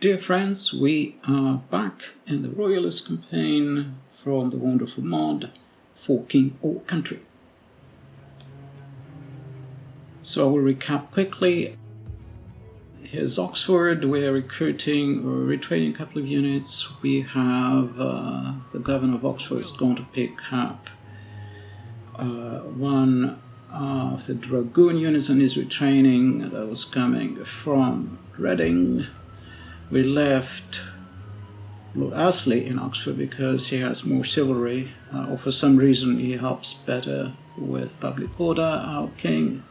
Dear friends, we are back in the Royalist campaign from the wonderful mod for King or Country. So I will recap quickly. Here's Oxford. We are recruiting or retraining a couple of units. We have the governor of Oxford is going to pick up one of the dragoon units and is retraining that was coming from Reading. We left Lord Astley in Oxford because he has more chivalry, or for some reason he helps better with public order. Our king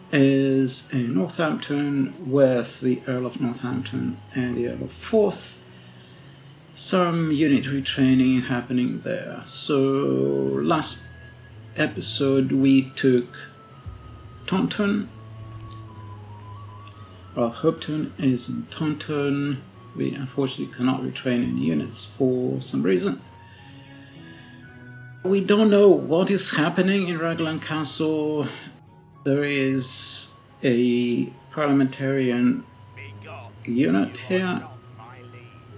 is in Northampton with the Earl of Northampton and the Earl of Forth. Some unit retraining happening there. So last episode we took Taunton. Hopetoun is in Taunton. We unfortunately cannot retrain any units for some reason. We don't know what is happening in Raglan Castle. There is a parliamentarian unit here.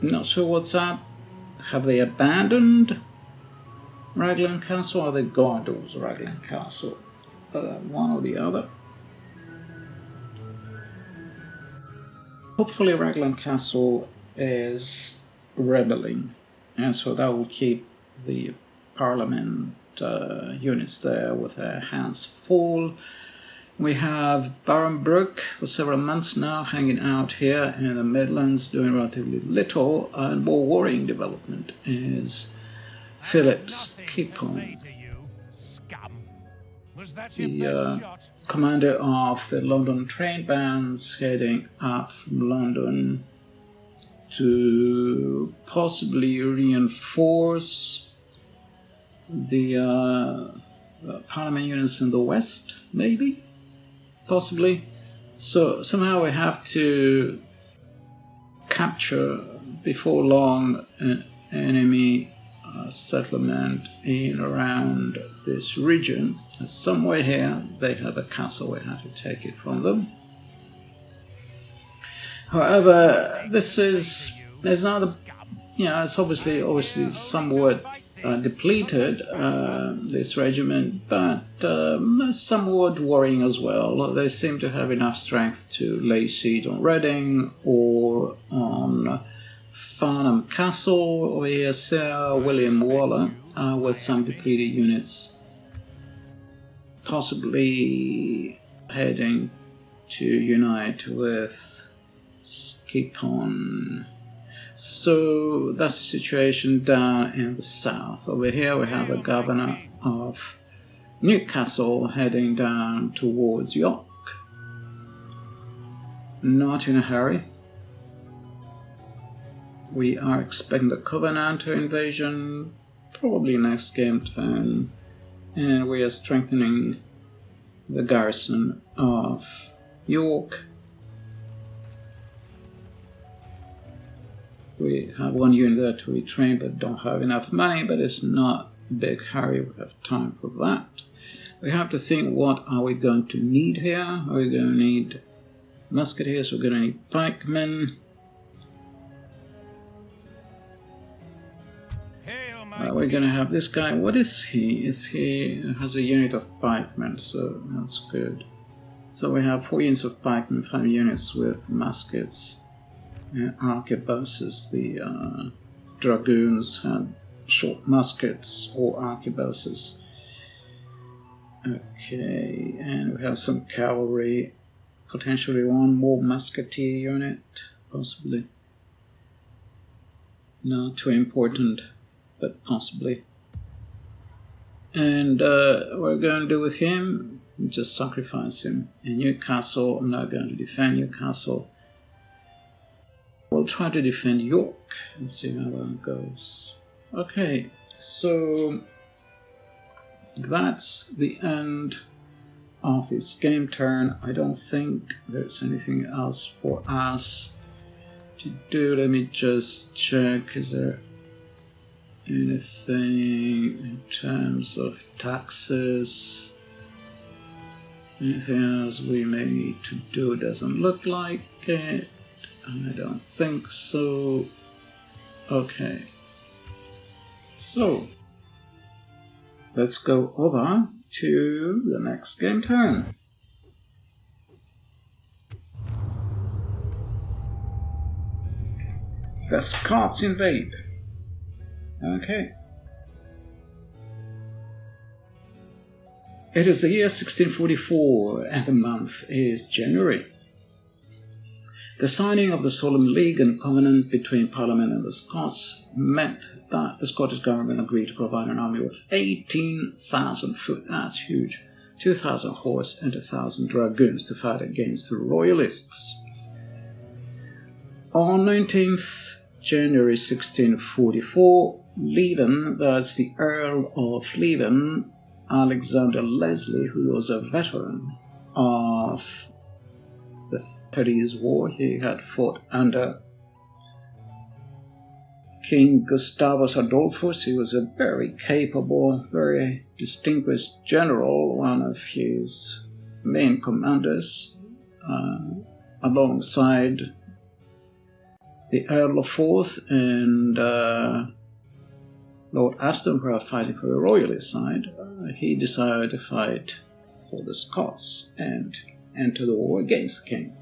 Not sure what's up. Have they abandoned Raglan Castle or are they going towards Raglan Castle? One or the other. Hopefully Raglan Castle is rebelling, and so that will keep the Parliament units there with their hands full. We have Baron Brooke for several months now hanging out here in the Midlands doing relatively little, and more worrying development is Philip's Keepon. The commander of the London train bands heading up from London to possibly reinforce the Parliament units in the west, maybe? Possibly. So somehow we have to capture before long an enemy settlement in around this region. Somewhere here they have a castle, we have to take it from them. However, this is not it's obviously somewhat depleted, this regiment, but somewhat worrying as well. They seem to have enough strength to lay siege on Reading or on Farnham Castle over here, Sir William Waller, with some depleted units possibly heading to unite with Keepon. So that's the situation down in the south. Over here we have the governor of Newcastle heading down towards York. Not in a hurry. We are expecting the Covenanter invasion probably next game turn, and we are strengthening the garrison of York. We have one unit there to retrain but don't have enough money, but it's not a big hurry, we have time for that. We have to think, what are we going to need here? Are we going to need musketeers? We're going to need pikemen. We're going to have this guy. What is he? He has a unit of pikemen, so that's good. So we have 4 units of pikemen, 5 units with muskets and arquebuses. The dragoons had short muskets or arquebuses. Okay, and we have some cavalry, potentially one more musketeer unit, possibly. Not too important, but possibly. And what we're going to do with him, just sacrifice him. In Newcastle, I'm not going to defend Newcastle. We'll try to defend York and see how that goes. Okay, so that's the end of this game turn. I don't think there's anything else for us to do. Let me just check, is there anything in terms of taxes? Anything else we may need to do? Doesn't look like it. I don't think so. Okay. So, let's go over to the next game turn. The Scots invade. Okay. It is the year 1644 and the month is January. The signing of the Solemn League and Covenant between Parliament and the Scots meant that the Scottish government agreed to provide an army of 18,000 foot, that's huge, 2,000 horse and 1,000 dragoons to fight against the Royalists. On 19th January 1644, Leven, that's the Earl of Leven, Alexander Leslie, who was a veteran of the 30 Years' War, he had fought under King Gustavus Adolphus. He was a very capable, very distinguished general, one of his main commanders, alongside the Earl of Forth and Lord Aston, who are fighting for the Royalist side. He decided to fight for the Scots and enter the war against the king.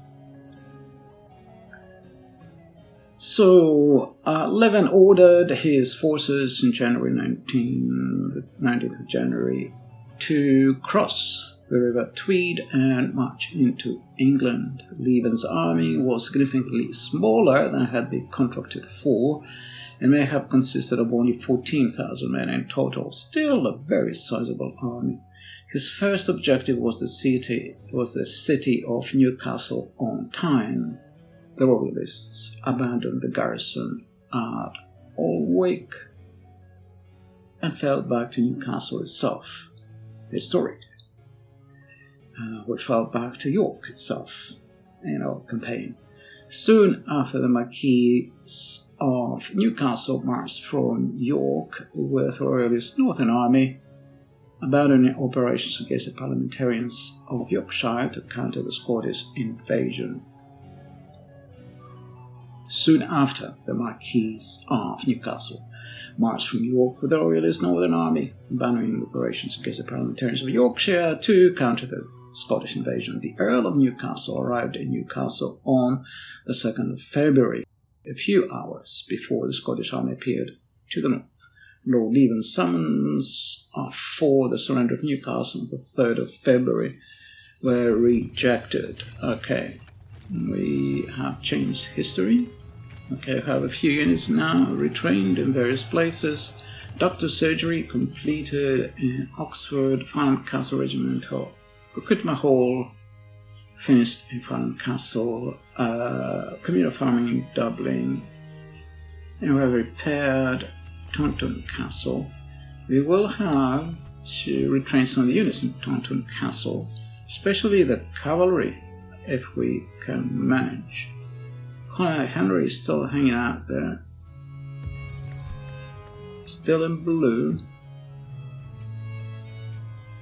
So Leven ordered his forces in January 19th of January to cross the River Tweed and march into England. Leven's army was significantly smaller than had been contracted for, and may have consisted of only 14,000 men in total. Still a very sizable army. His first objective was the city of Newcastle on Tyne. The Royalists abandoned the garrison at Alnwick and fell back to Newcastle itself. Historically, we fell back to York itself in our campaign. Soon after, the Marquis of Newcastle marched from York with the Royalist Northern Army, abandoning operations against the parliamentarians of Yorkshire to counter the Scottish invasion. Soon after, the Marquis of Newcastle marched from York with the Royalist Northern Army, abandoning operations against the parliamentarians of Yorkshire to counter the Scottish invasion. The Earl of Newcastle arrived in Newcastle on the 2nd of February, a few hours before the Scottish army appeared to the north. Lord Leven's summons for the surrender of Newcastle on the 3rd of February were rejected. Okay, we have changed history. Okay, we have a few units now retrained in various places. Doctor surgery completed in Oxford. Farnham Castle Regimental Recruitment Hall finished in Farnham Castle. Communal farming in Dublin. And we have repaired Taunton Castle. We will have to retrain some of the units in Taunton Castle, especially the cavalry, if we can manage. Colonel Henry is still hanging out there, still in blue.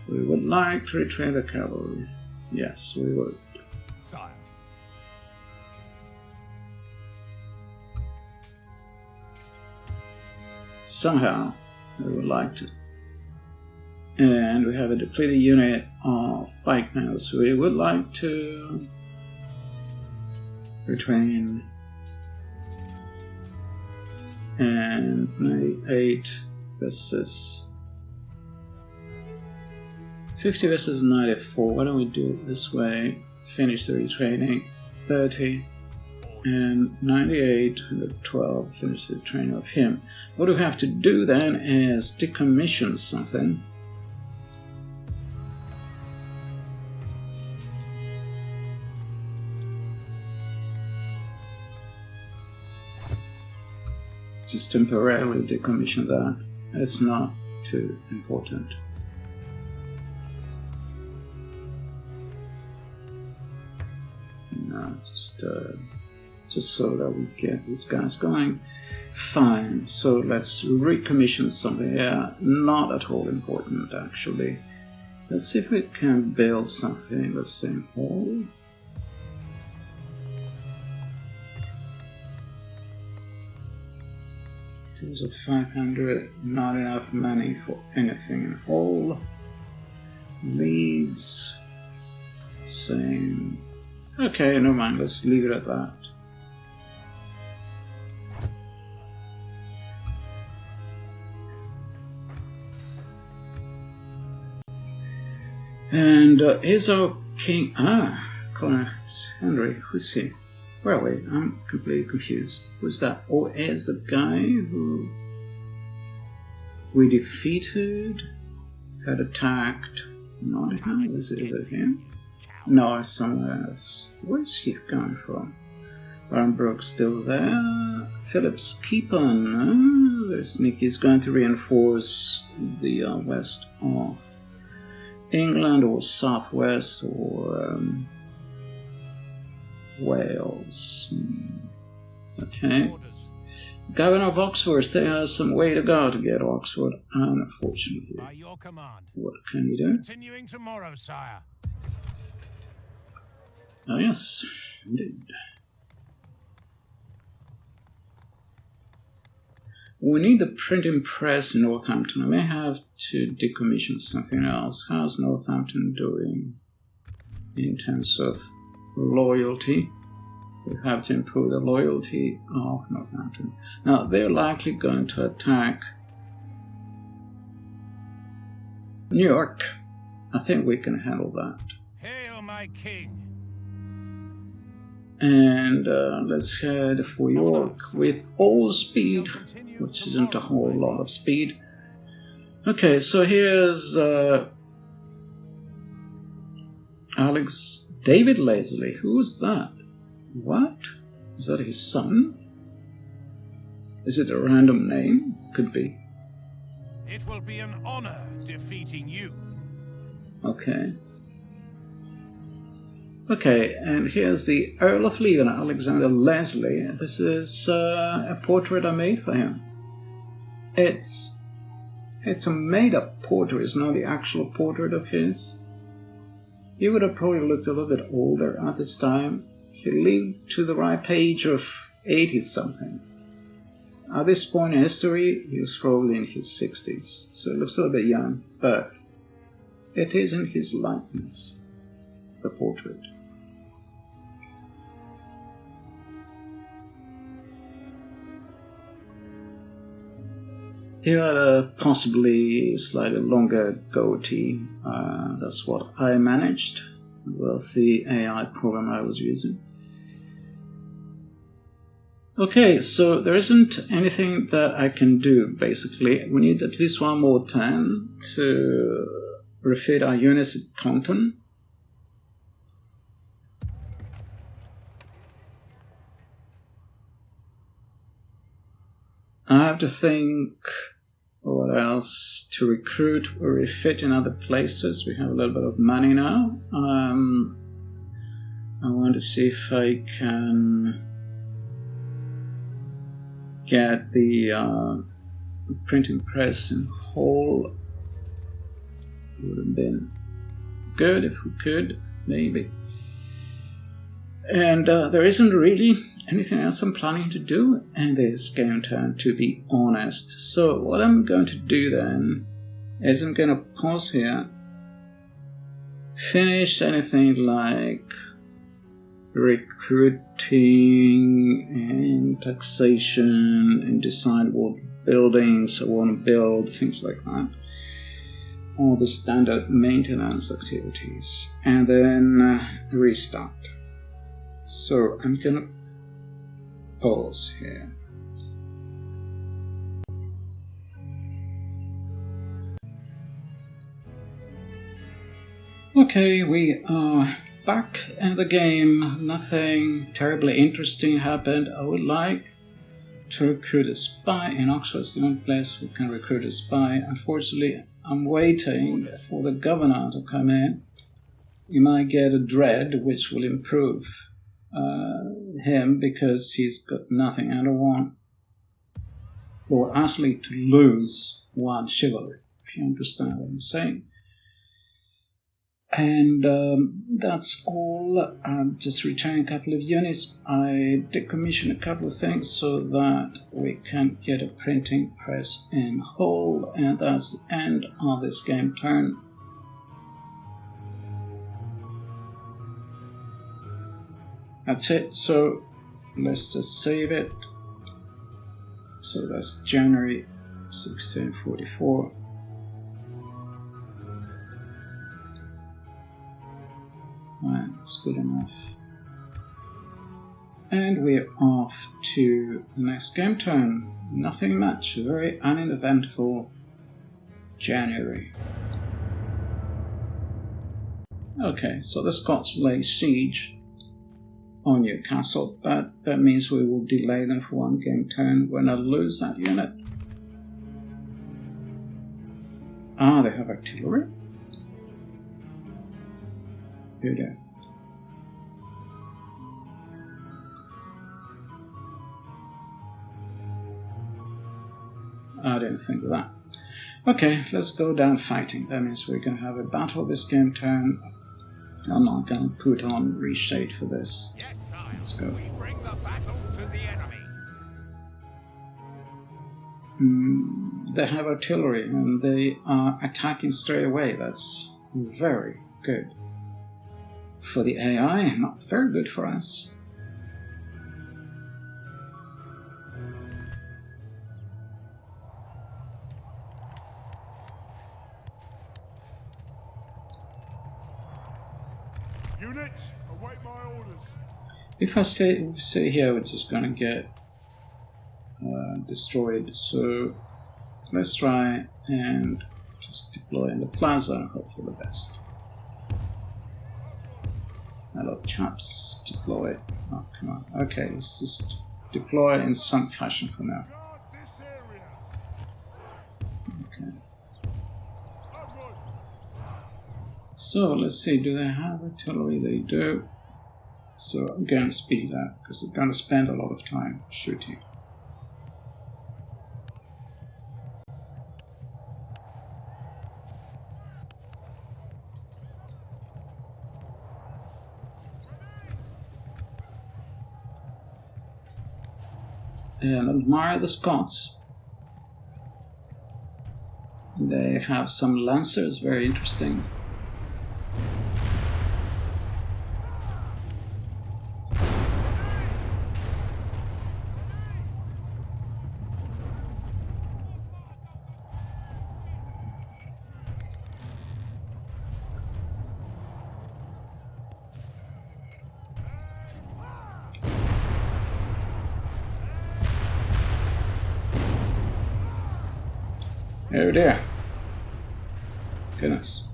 We would like to retrain the cavalry. Yes, we would. Sire. Somehow, we would like to. And we have a depleted unit of pikemen, so we would like to retrain. And 98 versus 50 versus 94. Why don't we do it this way? Finish the retraining. 30 and 98 and 12. Finish the training of him. What we have to do then is decommission something. Just temporarily decommission that. It's not too important. No, just so that we get these guys going. Fine, so let's recommission something. Yeah, not at all important actually. Let's see if we can build something the same hall. Tools of 500, not enough money for anything in Hull. Leeds, same. Okay, never mind, let's leave it at that. And here's our king. Colonel Henry, who's he? Where are we? I'm completely confused. Who's that? Oh, is the guy who we defeated, had attacked Nottingham? Is it him? No, it's somewhere else. Where's he coming from? Barenbrook's still there. Philip's Keepon. Very sneaky. He's going to reinforce the west of England or southwest or Wales. Okay. Governor of Oxford, there has some way to go to get Oxford, unfortunately. By your command. What can you do? Continuing tomorrow, sire. Oh yes, indeed. We need the printing press in Northampton. I may have to decommission something else. How's Northampton doing in terms of loyalty? We have to improve the loyalty of Northampton. Now, they're likely going to attack New York. I think we can handle that. Hail, my king. And let's head for York with all speed, which isn't a whole lot of speed. Okay, so here's David Leslie. Who's that? What? Is that his son? Is it a random name? Could be. It will be an honor defeating you. Okay. Okay, and here's the Earl of Leven, Alexander Leslie. This is a portrait I made for him. It's a made-up portrait. It's not the actual portrait of his. He would have probably looked a little bit older at this time. He lived to the ripe age of 80-something. At this point in history, he was probably in his 60s, so he looks a little bit young, but it is in his likeness, the portrait. He had a possibly slightly longer goatee. That's what I managed with the AI program I was using. Okay, so there isn't anything that I can do, basically. We need at least one more turn to refit our units at Taunton. I have to think what else to recruit or refit in other places. We have a little bit of money now. I want to see if I can get the printing press in Hull. Would have been good if we could, maybe. And there isn't really anything else I'm planning to do in this game turn, to be honest. So what I'm going to do then is I'm going to pause here, finish anything like recruiting and taxation and decide what buildings I want to build, things like that. All the standard maintenance activities, and then restart. So I'm gonna pause here. Okay, we are back in the game. Nothing terribly interesting happened. I would like to recruit a spy in Oxford. It's the only place we can recruit a spy. Unfortunately, I'm waiting for the governor to come in. We might get a dread, which will improve him because he's got nothing. I don't want Lord Astley to lose one chivalry, if you understand what I'm saying. And that's all. I'm just returning a couple of units. I decommissioned a couple of things so that we can get a printing press in Hull, and that's the end of this game turn. That's it. So let's just save it. So that's January 1644. Right, that's good enough. And we're off to the next game turn. Nothing much, a very uneventful January. Okay, so the Scots lay siege on Newcastle, but that means we will delay them for one game turn when I lose that unit. Ah, they have artillery? Here we go. I didn't think of that. Okay, let's go down fighting. That means we're going to have a battle this game turn. I'm not going to put on reshade for this. Yes, sire. Let's go. We bring the battle to the enemy. They have artillery and they are attacking straight away. That's very good. For the AI, not very good for us. Units, await my orders. If I say here, we're just going to get destroyed. So let's try and just deploy in the plaza and hope for the best. Hello, chaps. Deploy. Oh, come on. Okay, let's just deploy in some fashion for now. Okay. So let's see. Do they have artillery? They do. So I'm going to speed that because I'm going to spend a lot of time shooting. And admire the Scots. They have some lancers, very interesting. Oh dear. Goodness.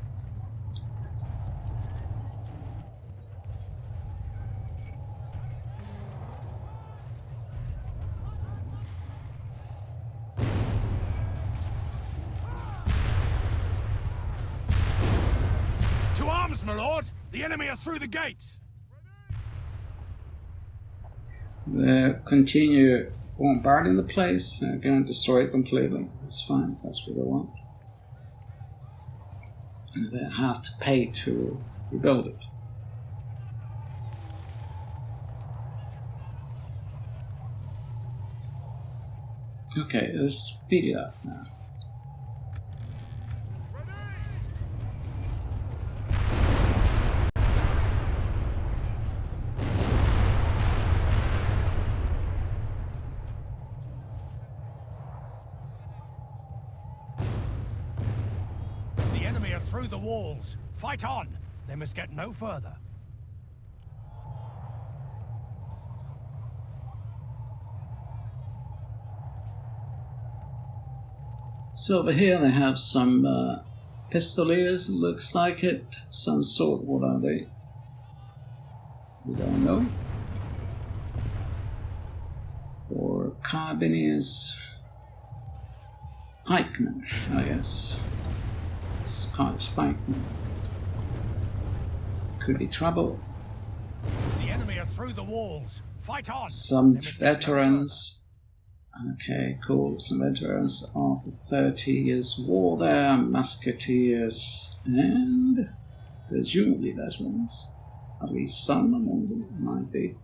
To arms, my lord! The enemy are through the gates! They continue bombarding the place. They're going to destroy it completely. That's fine if that's what they want. And they have to pay to rebuild it. Okay, let's speed it up now. Through the walls. Fight on. They must get no further. So over here they have some pistoliers, looks like it. Some sort. What are they? We don't know. Or carbineers. Pikemen, I guess. Scottish pikemen. Could be trouble. The enemy are through the walls. Fight on. Some veterans. Okay, cool. Some veterans of the 30 Years' War there. Musketeers. And Presumably that means at least some among them might be.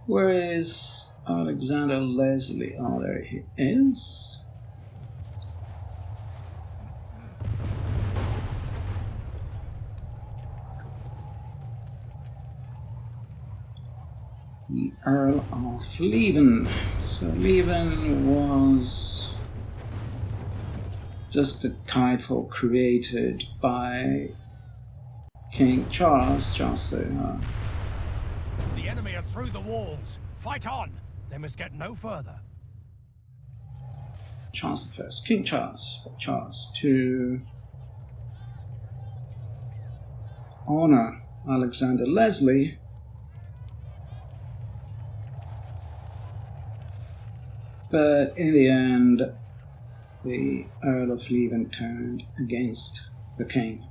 Where is Alexander Leslie? Oh, there he is. The Earl of Leven. So Leven was just a title created by King Charles. The enemy are through the walls. Fight on. They must get no further. Charles I, King Charles, to honor Alexander Leslie. But in the end, the Earl of Leven turned against the king.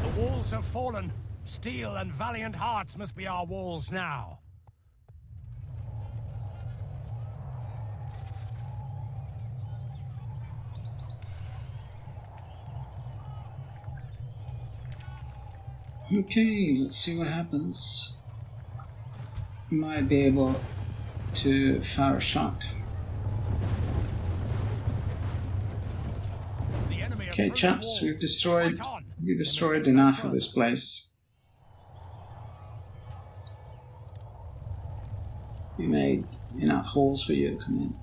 The walls have fallen. Steel and valiant hearts must be our walls now. Okay, let's see what happens. Might be able to fire a shot. Okay, chaps, you destroyed enough of this place. We made enough holes for you to come in.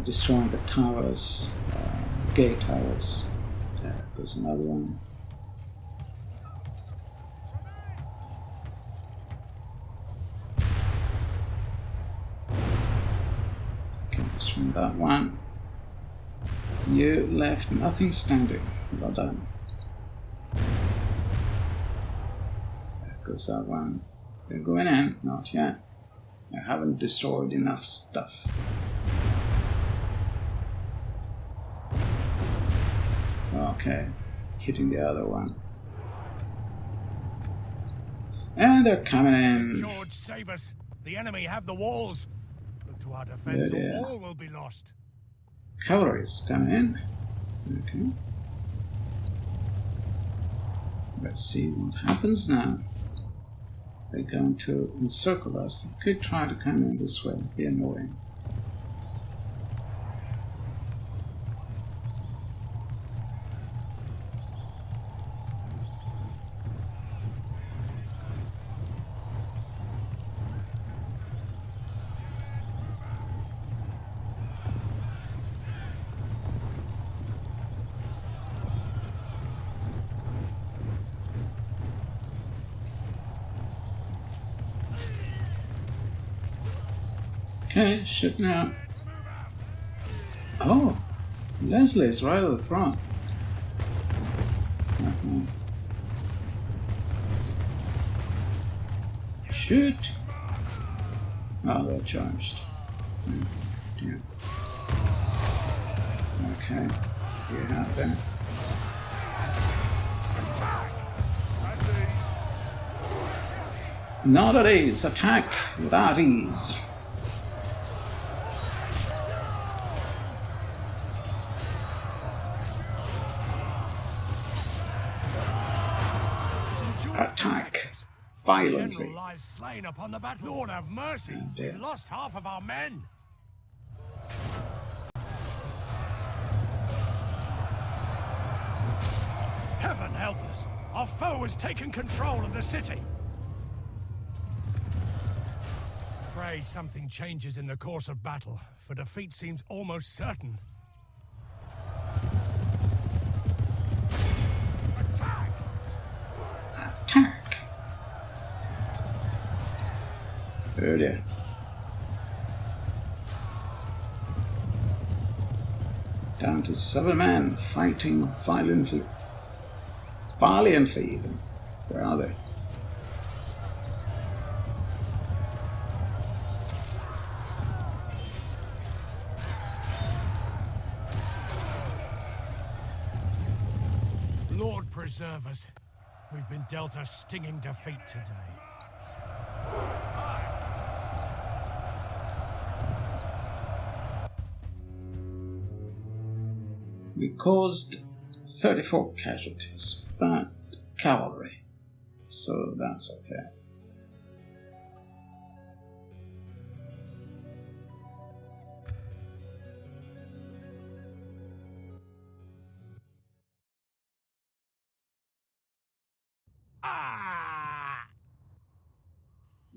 Destroying the towers, gate towers. There goes another one. Okay, destroying that one. You left nothing standing. Well done. There goes that one. They're going in. Not yet. I haven't destroyed enough stuff. Okay, hitting the other one. And they're coming in. St. George, save us. The enemy have the walls. Look to our defense or all will be lost. Cavalry's coming in. Okay. Let's see what happens now. They're going to encircle us. They could try to come in this way. Be annoying. Okay, shit now. Oh, Leslie's right at the front. Shoot! Oh, they're charged. Dear. Okay, you have them. Not at ease. Attack without ease. Attack violently. General lies slain upon the battle. Lord have mercy. We've lost half of our men. Heaven help us. Our foe has taken control of the city. Pray something changes in the course of battle, for defeat seems almost certain. Oh dear. Down to 7 men, fighting violently. Valiantly even. Where are they? Lord preserve us. We've been dealt a stinging defeat today. We caused 34 casualties, but cavalry, so that's okay.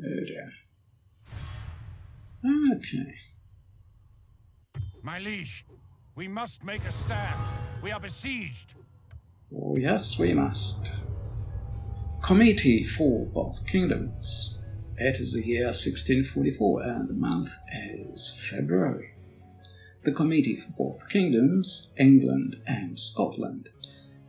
Oh dear. Okay. My liege, we must make a stand. We are besieged. Oh yes, we must. Committee for both kingdoms. It is the year 1644 and the month is February. The Committee for both kingdoms, England and Scotland,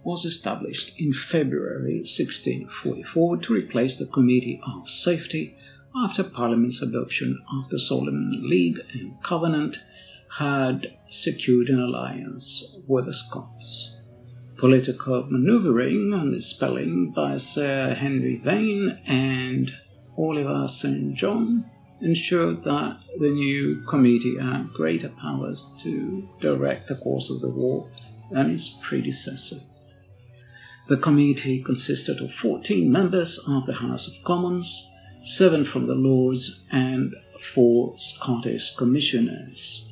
was established in February 1644 to replace the Committee of Safety after Parliament's adoption of the Solomon League and Covenant had secured an alliance with the Scots. Political manoeuvring and spelling by Sir Henry Vane and Oliver St. John ensured that the new committee had greater powers to direct the course of the war than its predecessor. The committee consisted of 14 members of the House of Commons, 7 from the Lords and 4 Scottish commissioners.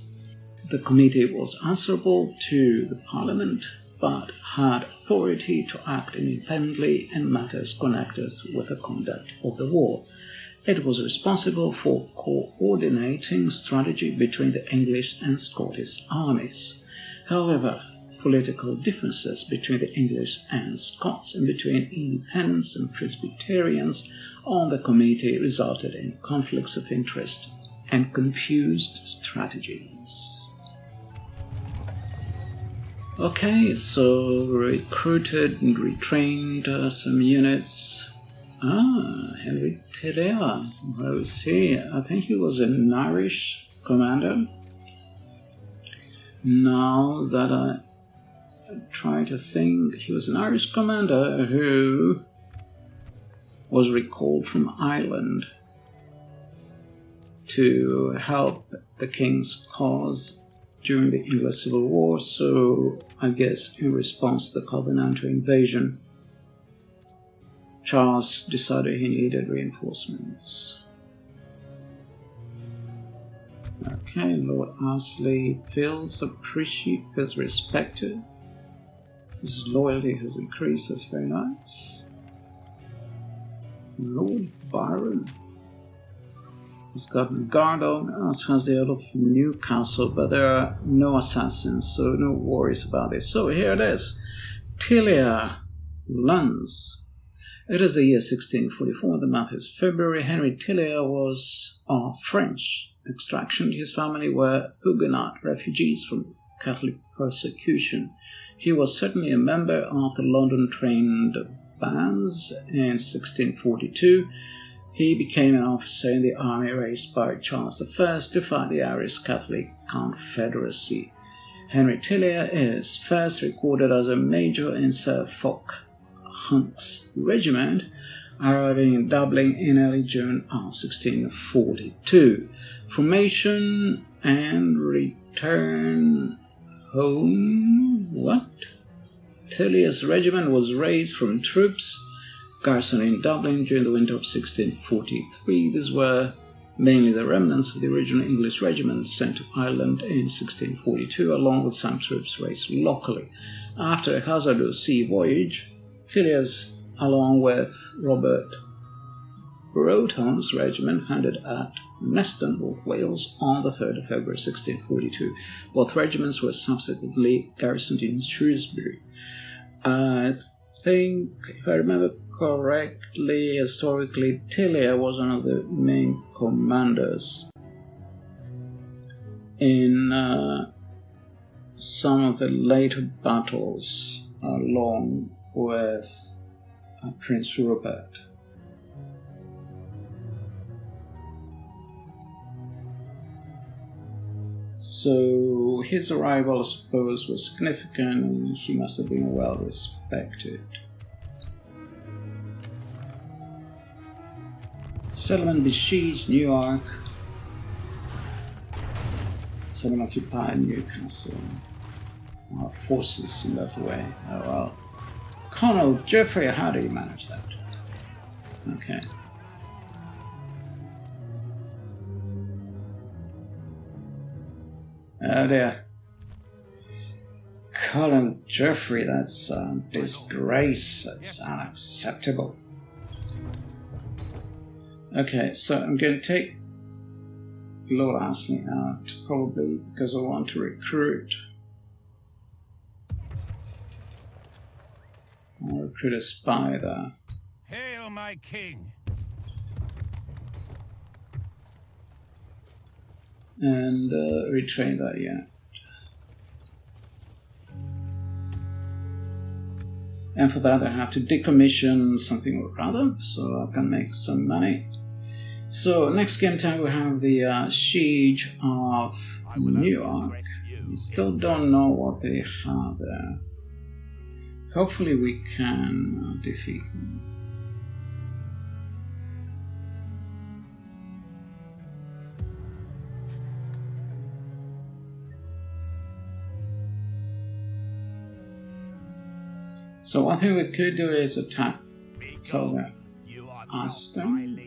The committee was answerable to the Parliament, but had authority to act independently in matters connected with the conduct of the war. It was responsible for coordinating strategy between the English and Scottish armies. However, political differences between the English and Scots and between independents and Presbyterians on the committee resulted in conflicts of interest and confused strategies. Okay, so recruited and retrained some units. Henry Tillea. Where was he? I think he was an Irish commander. Now that I try to think, he was an Irish commander who was recalled from Ireland to help the king's cause during the English Civil War, so I guess in response to the Covenanter invasion, Charles decided he needed reinforcements. Okay, Lord Astley feels respected. His loyalty has increased, that's very nice. Lord Byron has gotten guard on, as has the Earl of Newcastle, but there are no assassins, so no worries about this. So here it is. Tillea Lens. It is the year 1644, the month is February. Henry Tillea was of French extraction. His family were Huguenot refugees from Catholic persecution. He was certainly a member of the London trained bands in 1642. He became an officer in the army raised by Charles I to fight the Irish Catholic Confederacy. Henry Tillea is first recorded as a major in Sir FKoC Hunt's regiment, arriving in Dublin in early June of 1642. Formation and return home. What? Tillea's regiment was raised from troops garrisoned in Dublin during the winter of 1643. These were mainly the remnants of the original English regiment sent to Ireland in 1642, along with some troops raised locally. After a hazardous sea voyage, Tillea's, along with Robert Broughton's regiment, landed at Neston, North Wales, on the 3rd of February 1642. Both regiments were subsequently garrisoned in Shrewsbury. I think, if I remember correctly, historically, Tilia was one of the main commanders in some of the later battles along with Prince Rupert. So his arrival, I suppose, was significant, and he must have been well respected. Settlement besieged Newark. Settlement occupied Newcastle. Our forces left away. Oh well. Colonel Geoffrey, how do you manage that? Okay. Oh dear. Colonel Geoffrey, that's a disgrace. That's unacceptable. Okay, so I'm going to take Lord Astley out, probably because I want to recruit. I'll recruit a spy there. Hail, my king! And retrain that unit. And for that I have to decommission something or other, so I can make some money. So next game time we have the siege of New York. We still don't know what they have there. Hopefully we can defeat them. So one thing we could do is attack Colonel Aston.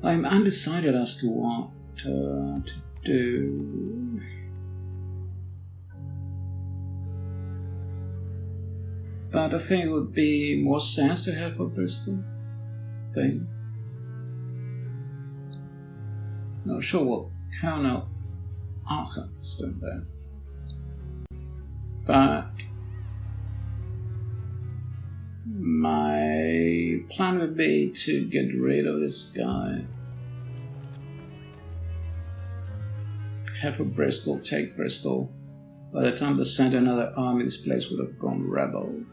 I'm undecided as to what to do. But I think it would be more sense to head for Bristol. I think. Not sure what Colonel Arthur is doing there. But my plan would be to get rid of this guy. Head for Bristol, take Bristol. By the time they sent another army, this place would have gone rebel.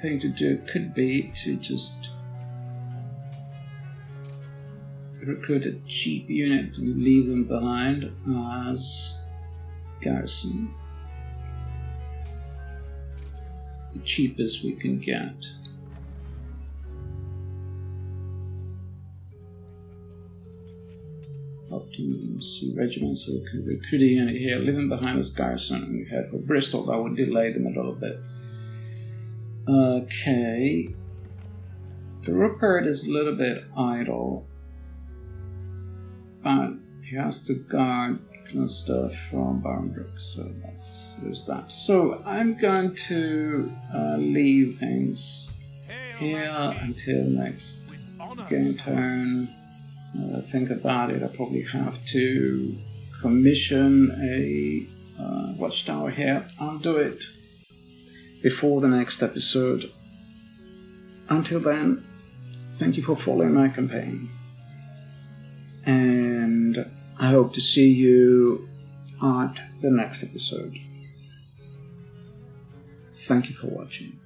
Thing to do could be to just recruit a cheap unit and leave them behind as garrison. The cheapest we can get. Optimus regiment, so we can recruit a unit here, leave them behind as garrison, and we head for Bristol. That would delay them a little bit. Okay. The Rupert is a little bit idle, but he has to guard stuff from Barnbrook, so there's that. So I'm going to leave things here until next game turn. Think about it. I probably have to commission a watchtower here. I'll do it before the next episode. Until then, thank you for following my campaign, and I hope to see you at the next episode. Thank you for watching.